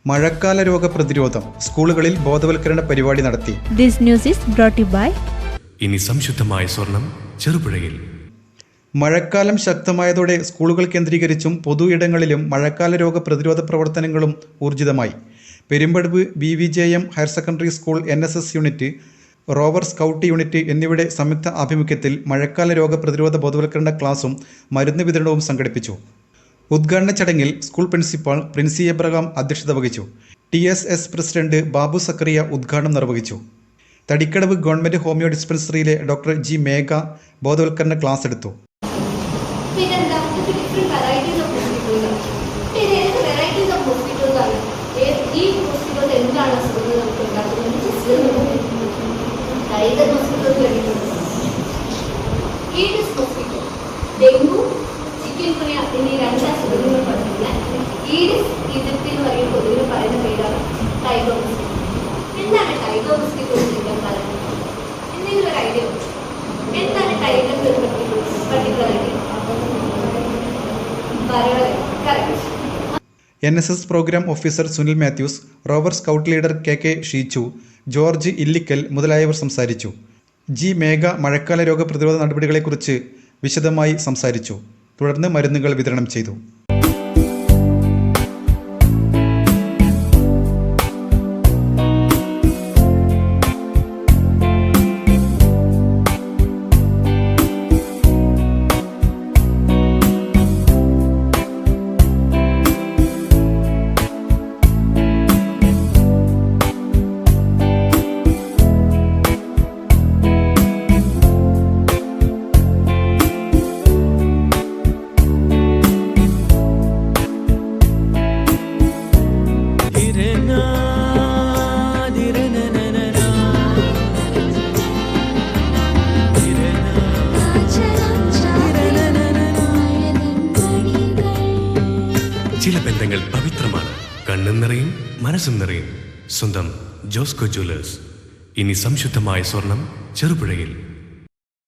മഴക്കാല രോഗ പ്രതിരോധം സ്കൂളുകളിൽ ബോധവൽക്കരണ പരിപാടി നടത്തി. This news is brought you by ഇനി സംശുദ്ധമായ സ്വർണം ചെറുപുഴയിൽ. മഴക്കാലം ശക്തമായതോടെ സ്കൂളുകൾ കേന്ദ്രീകരിച്ചും പൊതു ഇടങ്ങളിലും മഴക്കാല രോഗ പ്രതിരോധ പ്രവർത്തനങ്ങളും ഊർജിതമായി. Perumpadavu BVJM higher secondary school NSS unit, rover scout unit എന്നിവയുടെ സംയുക്ത ആഭിമുഖ്യത്തിൽ മഴക്കാല രോഗ പ്രതിരോധ ബോധവൽക്കരണ ക്ലാസും മരുന്ന് വിതരണവും സംഘടിപ്പിച്ചു. ഉദ്ഘാടന ചടങ്ങിൽ സ്കൂൾ പ്രിൻസിപ്പാൾ പ്രിൻസി എബ്രഹാം അധ്യക്ഷത വഹിച്ചു. TSS പ്രസിഡന്റ് ബാബു സക്കറിയ ഉദ്ഘാടനം നിർവഹിച്ചു. Thadikkadavu government homeo ഡിസ്പെൻസറിയിലെ doctor G മേഘ ബോധവൽക്കരണ ക്ലാസ് എടുത്തു. ഡെങ്കു, ചിക്കൻ ഗുനിയ എന്നീ രണ്ട് അസുഖങ്ങൾ പഠിക്കുന്ന ഈഡിസ് ഈജിപ്തി എന്ന് പറയുന്ന പൊതുവിൽ പറയുന്ന പേരാണ് ടൈഗർ മസ്കിറ്റോ. എന്താണ് ടൈഗർ മസ്കിറ്റോ എന്ന് നിങ്ങൾ പറയുന്നത്? എന്തെങ്കിലും ഒരു ഐഡിയ ഉണ്ട്? എന്താണ് ടൈഗർ പർട്ടിക്കുലറായിട്ട്? NSS programme officer Sunil Mathews, rover scout leader KK Sheechu, George Illikkal മുതലായവർ സംസാരിച്ചു. G മേഘ മഴക്കാല രോഗ പ്രതിരോധ നടപടികളെക്കുറിച്ച് വിശദമായി സംസാരിച്ചു. തുടർന്ന് മരുന്നുകൾ വിതരണം ചെയ്തു. ചില ബന്ധങ്ങൾ പവിത്രമാണ്. കണ്ണും നിറയും മനസ്സും നിറയും. സ്വന്തം ജോസ്കോ ജ്വല്ലേഴ്സ്. ഇനി സംശുദ്ധമായ സ്വർണം ചെറുപുഴയിൽ.